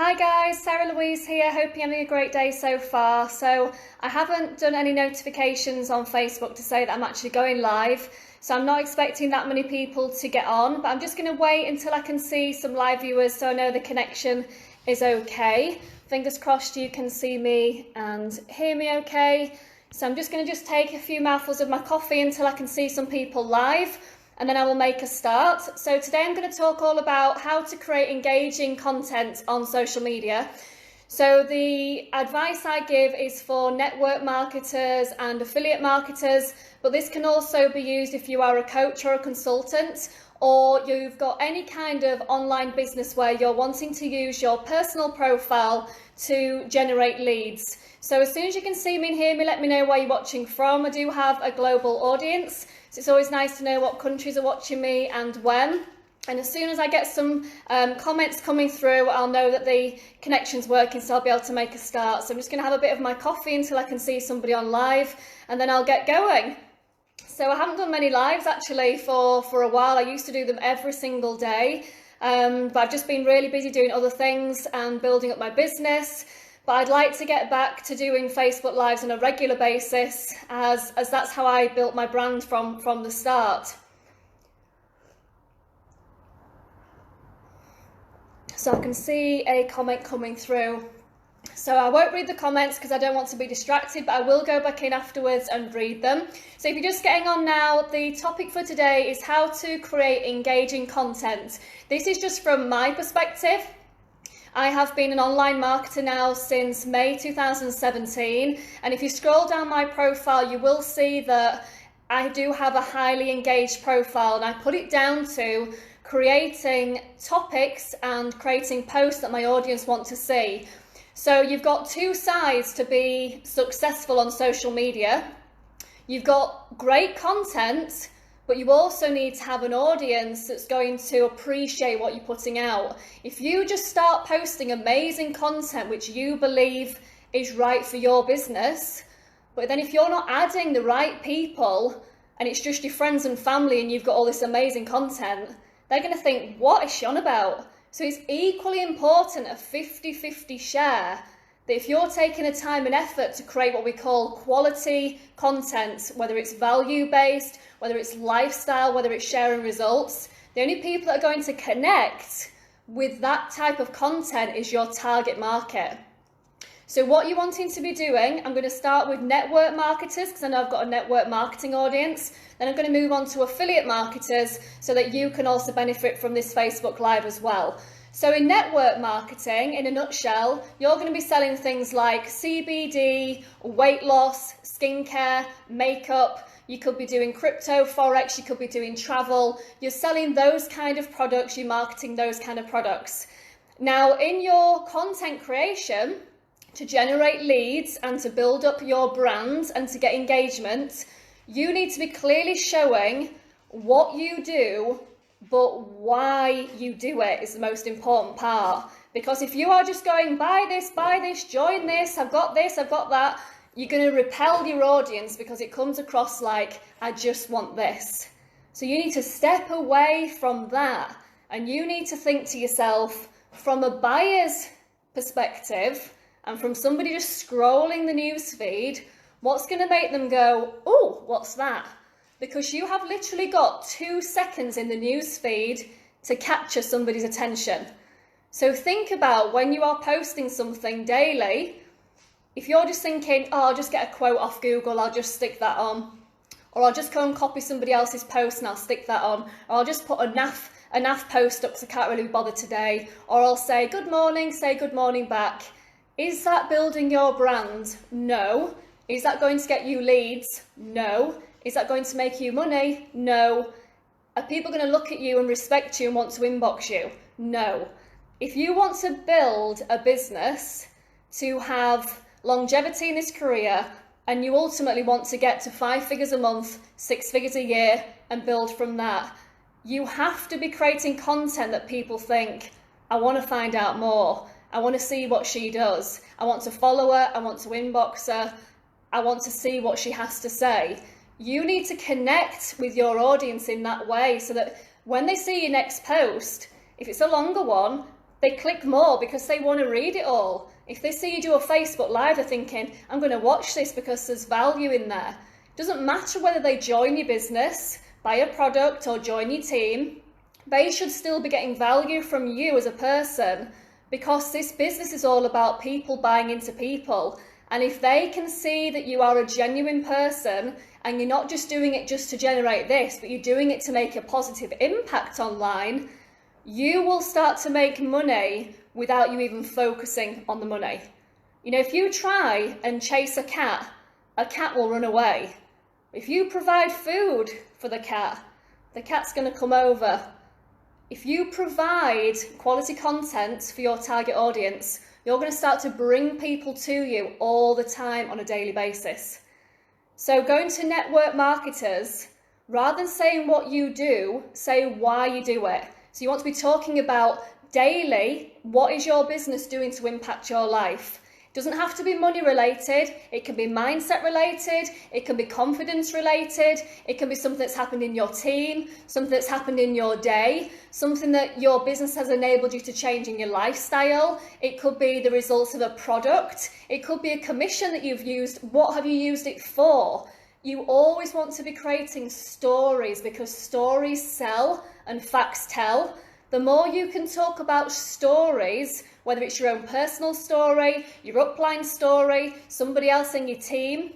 Hi guys, Sarah Louise here. Hope you're having a great day so far. So I haven't done any notifications on Facebook to say that I'm actually going live. So I'm not expecting that many people to get on, but I'm just going to wait until I can see some live viewers so I know the connection is okay. Fingers crossed you can see me and hear me okay. So I'm just going to take a few mouthfuls of my coffee until I can see some people live, and then I will make a start. So today I'm going to talk all about how to create engaging content on social media. So the advice I give is for network marketers and affiliate marketers, but this can also be used if you are a coach or a consultant, or you've got any kind of online business where you're wanting to use your personal profile to generate leads. So as soon as you can see me and hear me, let me know where you're watching from. I do have a global audience, so it's always nice to know what countries are watching me and when. And as soon as I get some comments coming through, I'll know that the connection's working, so I'll be able to make a start. So I'm just going to have a bit of my coffee until I can see somebody on live, and then I'll get going. So I haven't done many lives actually for a while. I used to do them every single day, but I've just been really busy doing other things and building up my business. But I'd like to get back to doing Facebook Lives on a regular basis, as that's how I built my brand from the start. So I can see a comment coming through. So I won't read the comments because I don't want to be distracted, but I will go back in afterwards and read them. So if you're just getting on now, the topic for today is how to create engaging content. This is just from my perspective. I have been an online marketer now since May 2017, and if you scroll down my profile, you will see that I do have a highly engaged profile, and I put it down to creating topics and creating posts that my audience want to see. So you've got two sides to be successful on social media. You've got great content, but you also need to have an audience that's going to appreciate what you're putting out. If you just start posting amazing content which you believe is right for your business, but then if you're not adding the right people and it's just your friends and family and you've got all this amazing content, they're going to think, what is she on about? So it's equally important, a 50-50 share, that if you're taking the time and effort to create what we call quality content, whether it's value-based, whether it's lifestyle, whether it's sharing results, the only people that are going to connect with that type of content is your target market. So what you're wanting to be doing, I'm going to start with network marketers because I know I've got a network marketing audience. Then I'm going to move on to affiliate marketers so that you can also benefit from this Facebook Live as well. So in network marketing, in a nutshell, you're going to be selling things like CBD, weight loss, skincare, makeup. You could be doing crypto, forex, you could be doing travel. You're selling those kind of products, you're marketing those kind of products. Now, in your content creation, to generate leads and to build up your brand and to get engagement, you need to be clearly showing what you do, but why you do it is the most important part. Because if you are just going, buy this, join this, I've got that, you're going to repel your audience because it comes across like, I just want this. So you need to step away from that, and you need to think to yourself from a buyer's perspective and from somebody just scrolling the news feed, what's going to make them go, oh, what's that? Because you have literally got 2 seconds in the news feed to capture somebody's attention. So think about when you are posting something daily, if you're just thinking, oh, I'll just get a quote off Google, I'll just stick that on. Or I'll just go and copy somebody else's post and I'll stick that on. Or I'll just put a naff post up because I can't really bother today. Or I'll say good morning back. Is that building your brand? No. Is that going to get you leads? No. Is that going to make you money? No. Are people going to look at you and respect you and want to inbox you? No. If you want to build a business to have longevity in this career, and you ultimately want to get to 5 figures a month, 6 figures a year, and build from that, you have to be creating content that people think, I want to find out more. I want to see what she does. I want to follow her. I want to inbox her. I want to see what she has to say. You need to connect with your audience in that way so that when they see your next post, if it's a longer one, they click more because they want to read it all. If they see you do a Facebook Live, they're thinking, I'm going to watch this because there's value in there. It doesn't matter whether they join your business, buy a product or join your team. They should still be getting value from you as a person, because this business is all about people buying into people. And if they can see that you are a genuine person and you're not just doing it just to generate this, but you're doing it to make a positive impact online, you will start to make money without you even focusing on the money. You know, if you try and chase a cat will run away. If you provide food for the cat's going to come over. If you provide quality content for your target audience, you're going to start to bring people to you all the time on a daily basis. So going to network marketers, rather than saying what you do, say why you do it. So you want to be talking about daily, what is your business doing to impact your life? It doesn't have to be money related, it can be mindset related, it can be confidence related, it can be something that's happened in your team, something that's happened in your day, something that your business has enabled you to change in your lifestyle. It could be the results of a product, it could be a commission that you've used. What have you used it for? You always want to be creating stories, because stories sell and facts tell. The more you can talk about stories, whether it's your own personal story, your upline story, somebody else in your team.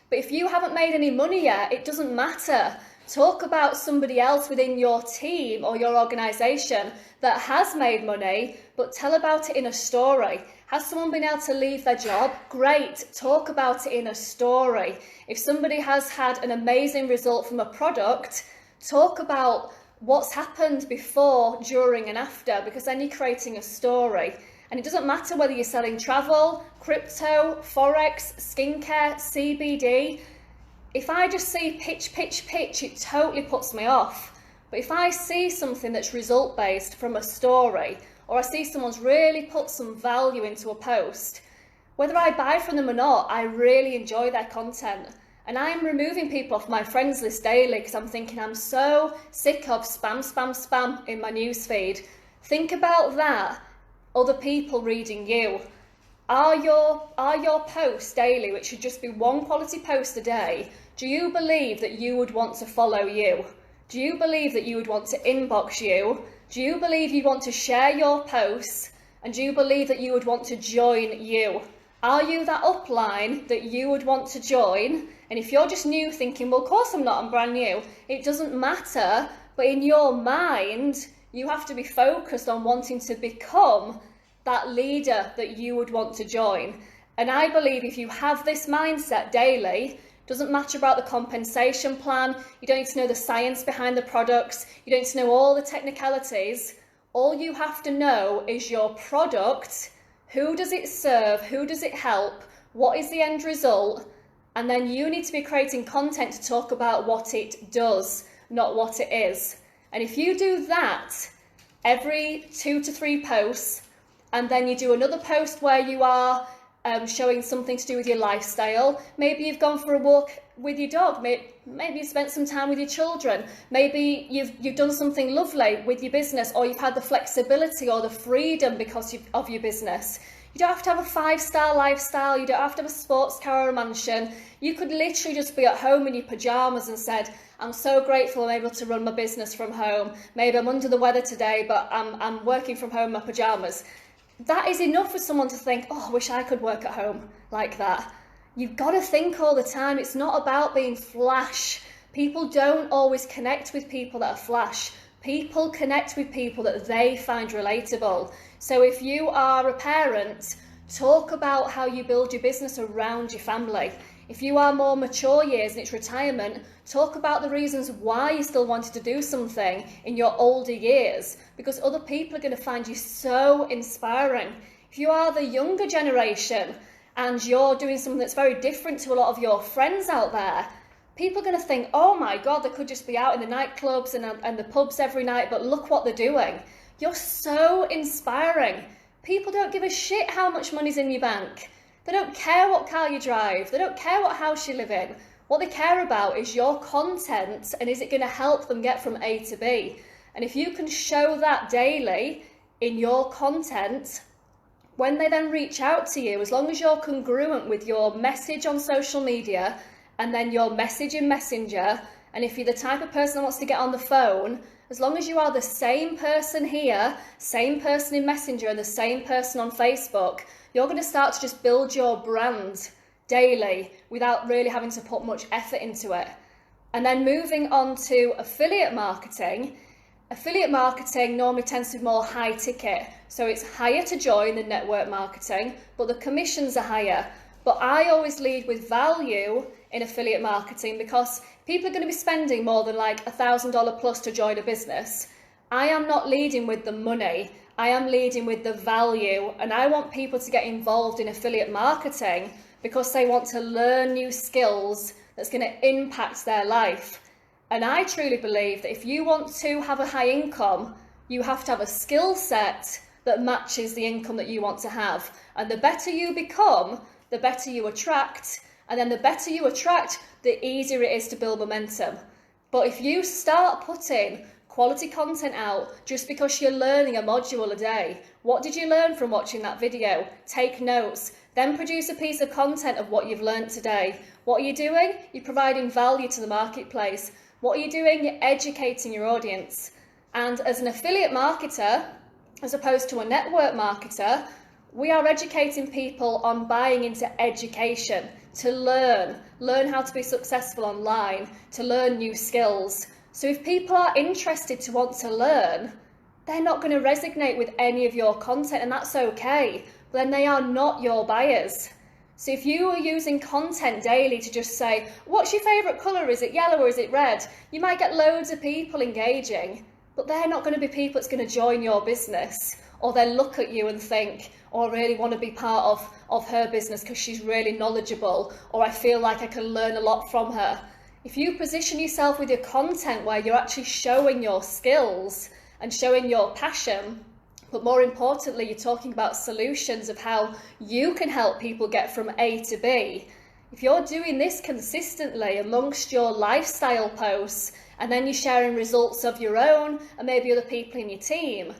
But if you haven't made any money yet, it doesn't matter. Talk about somebody else within your team or your organisation that has made money, but tell about it in a story. Has someone been able to leave their job? Great, talk about it in a story. If somebody has had an amazing result from a product, talk about what's happened before, during and after, because then you're creating a story. And it doesn't matter whether you're selling travel, crypto, forex, skincare, CBD. If I just see pitch, it totally puts me off. But if I see something that's result based from a story, or I see someone's really put some value into a post, whether I buy from them or not, I really enjoy their content. And I'm removing people off my friends list daily because I'm thinking I'm so sick of spam in my newsfeed. Think about that, other people reading you. Are your posts daily, which should just be one quality post a day, do you believe that you would want to follow you? Do you believe that you would want to inbox you? Do you believe you want to share your posts? And do you believe that you would want to join you? Are you that upline that you would want to join? And if you're just new thinking, well, of course I'm not, I'm brand new, it doesn't matter. But in your mind, you have to be focused on wanting to become that leader that you would want to join. And I believe if you have this mindset daily, doesn't matter about the compensation plan, you don't need to know the science behind the products, you don't need to know all the technicalities. All you have to know is your product. Who does it serve? Who does it help? What is the end result? And then you need to be creating content to talk about what it does, not what it is. And if you do that every 2 to 3 posts, and then you do another post where you are showing something to do with your lifestyle, maybe you've gone for a walk with your dog, maybe you spent some time with your children, maybe you've done something lovely with your business, or you've had the flexibility or the freedom because of your business. You don't have to have a 5-star lifestyle, you don't have to have a sports car or a mansion. You could literally just be at home in your pyjamas and said, I'm so grateful I'm able to run my business from home. Maybe I'm under the weather today, but I'm working from home in my pyjamas. That is enough for someone to think, oh, I wish I could work at home like that. You've got to think all the time. It's not about being flash. People don't always connect with people that are flash. People connect with people that they find relatable. So if you are a parent, talk about how you build your business around your family. If you are more mature years and it's retirement, talk about the reasons why you still wanted to do something in your older years, because other people are going to find you so inspiring. If you are the younger generation and you're doing something that's very different to a lot of your friends out there, people are going to think, oh my God, they could just be out in the nightclubs and the pubs every night, but look what they're doing. You're so inspiring. People don't give a shit how much money's in your bank. They don't care what car you drive. They don't care what house you live in. What they care about is your content and is it going to help them get from A to B. And if you can show that daily, in your content, when they then reach out to you, as long as you're congruent with your message on social media and then your message in Messenger, and if you're the type of person that wants to get on the phone, as long as you are the same person here, same person in Messenger and the same person on Facebook, you're going to start to just build your brand daily without really having to put much effort into it. And then moving on to affiliate marketing. Affiliate marketing normally tends to be more high ticket. So it's higher to join than network marketing, but the commissions are higher. But I always lead with value in affiliate marketing because people are going to be spending more than like $1,000 plus to join a business. I am not leading with the money. I am leading with the value, and I want people to get involved in affiliate marketing because they want to learn new skills that's going to impact their life. And I truly believe that if you want to have a high income, you have to have a skill set that matches the income that you want to have. And the better you become, the better you attract. And then the better you attract, the easier it is to build momentum. But if you start putting quality content out just because you're learning a module a day, what did you learn from watching that video? Take notes. Then produce a piece of content of what you've learned today. What are you doing? You're providing value to the marketplace. What are you doing? You're educating your audience. And as an affiliate marketer, as opposed to a network marketer, we are educating people on buying into education, to learn how to be successful online, to learn new skills. So if people are interested to want to learn, they're not going to resonate with any of your content, and that's okay. But then they are not your buyers. So if you are using content daily to just say, what's your favourite colour? Is it yellow or is it red? You might get loads of people engaging, but they're not going to be people that's going to join your business, or they'll look at you and think, oh, I really want to be part of her business because she's really knowledgeable, or I feel like I can learn a lot from her. If you position yourself with your content where you're actually showing your skills and showing your passion, but more importantly, you're talking about solutions of how you can help people get from A to B. If you're doing this consistently amongst your lifestyle posts, and then you're sharing results of your own and maybe other people in your team,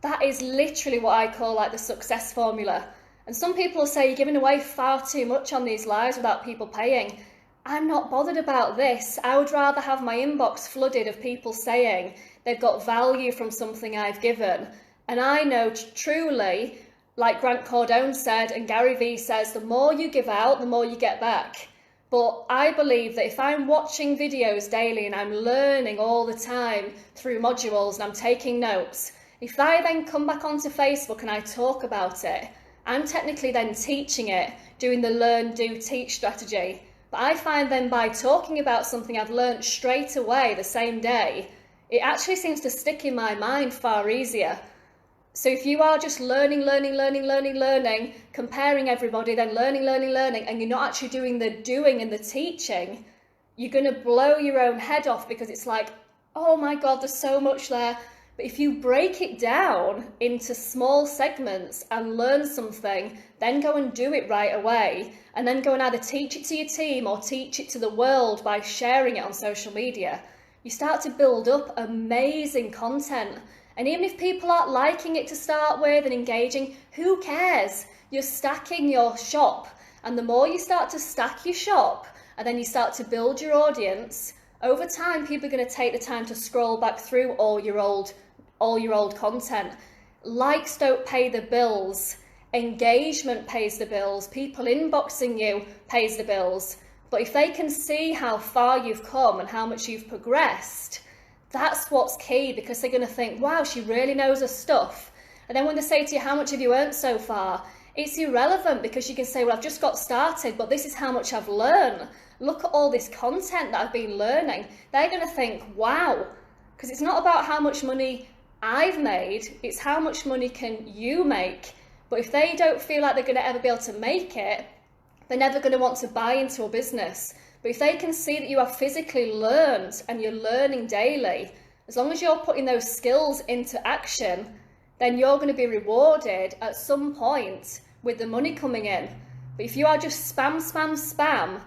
that is literally what I call like the success formula. And some people will say you're giving away far too much on these lives without people paying. I'm not bothered about this. I would rather have my inbox flooded of people saying they've got value from something I've given. And I know truly, like Grant Cardone said and Gary Vee says, the more you give out, the more you get back. But I believe that if I'm watching videos daily and I'm learning all the time through modules and I'm taking notes, if I then come back onto Facebook and I talk about it, I'm technically then teaching it, doing the learn, do, teach strategy. But I find then by talking about something I've learned straight away the same day, it actually seems to stick in my mind far easier. So if you are just learning, comparing everybody, then learning, and you're not actually doing the doing and the teaching, you're going to blow your own head off because it's like, oh my God, there's so much there. But if you break it down into small segments and learn something, then go and do it right away, and then go and either teach it to your team or teach it to the world by sharing it on social media, you start to build up amazing content. And even if people aren't liking it to start with and engaging, who cares? You're stacking your shop. And the more you start to stack your shop and then you start to build your audience, over time people are going to take the time to scroll back through all your old content. Likes don't pay the bills. Engagement pays the bills. People inboxing you pays the bills. But if they can see how far you've come and how much you've progressed, that's what's key, because they're going to think, wow, she really knows her stuff. And then when they say to you, how much have you earned so far? It's irrelevant, because you can say, well, I've just got started, but this is how much I've learned. Look at all this content that I've been learning. They're going to think, wow, because it's not about how much money I've made, it's how much money can you make. But if they don't feel like they're going to ever be able to make it, they're never going to want to buy into a business. But if they can see that you have physically learned and you're learning daily, as long as you're putting those skills into action, then you're going to be rewarded at some point with the money coming in. But if you are just spam,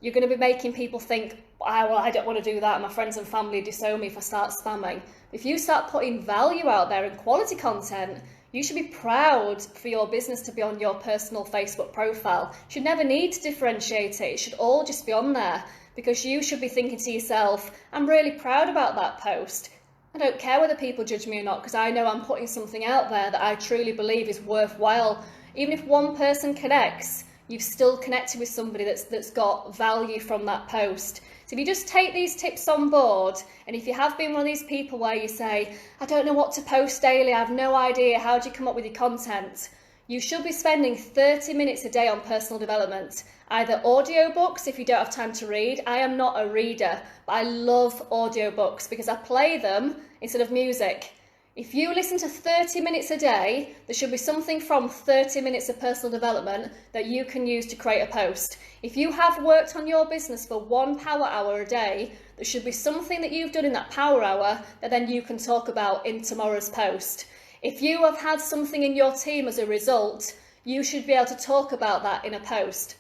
you're going to be making people think, oh, well, I don't want to do that. My friends and family disown me if I start spamming. If you start putting value out there and quality content, you should be proud for your business to be on your personal Facebook profile. You should never need to differentiate it. It should all just be on there, because you should be thinking to yourself, I'm really proud about that post. I don't care whether people judge me or not, because I know I'm putting something out there that I truly believe is worthwhile. Even if one person connects, you've still connected with somebody that's got value from that post. So if you just take these tips on board, and if you have been one of these people where you say, I don't know what to post daily, I have no idea, how do you come up with your content? You should be spending 30 minutes a day on personal development. Either audiobooks if you don't have time to read. I am not a reader, but I love audiobooks because I play them instead of music. If you listen to 30 minutes a day, there should be something from 30 minutes of personal development that you can use to create a post. If you have worked on your business for 1 power hour a day, there should be something that you've done in that power hour that then you can talk about in tomorrow's post. If you have had something in your team as a result, you should be able to talk about that in a post.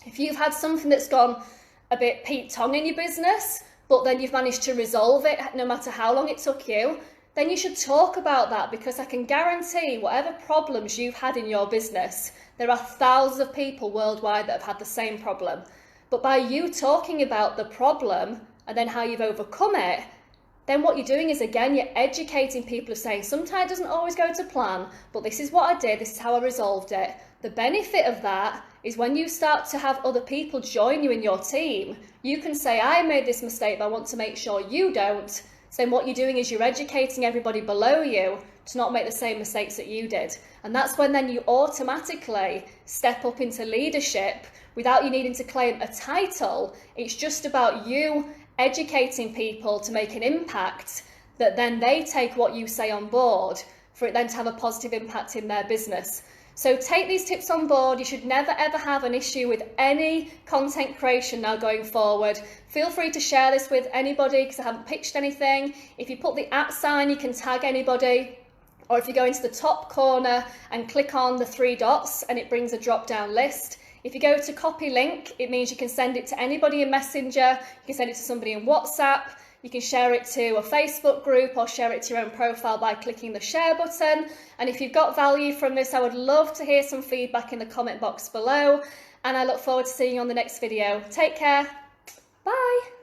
If you've had something that's gone a bit Pete Tong in your business, but then you've managed to resolve it no matter how long it took you, then you should talk about that, because I can guarantee whatever problems you've had in your business, there are thousands of people worldwide that have had the same problem. But by you talking about the problem and then how you've overcome it, then what you're doing is, again, you're educating people of saying, sometimes it doesn't always go to plan, but this is what I did, this is how I resolved it. The benefit of that is when you start to have other people join you in your team, you can say, I made this mistake, but I want to make sure you don't. So what you're doing is you're educating everybody below you to not make the same mistakes that you did. And that's when then you automatically step up into leadership without you needing to claim a title. It's just about you educating people to make an impact, that then they take what you say on board for it then to have a positive impact in their business. So take these tips on board. You should never ever have an issue with any content creation now going forward. Feel free to share this with anybody, because I haven't pitched anything. If you put the @ sign, you can tag anybody. Or if you go into the top corner and click on the 3 dots and it brings a drop down list. If you go to copy link, it means you can send it to anybody in Messenger, you can send it to somebody in WhatsApp, you can share it to a Facebook group or share it to your own profile by clicking the share button. And if you've got value from this, I would love to hear some feedback in the comment box below. And I look forward to seeing you on the next video. Take care. Bye.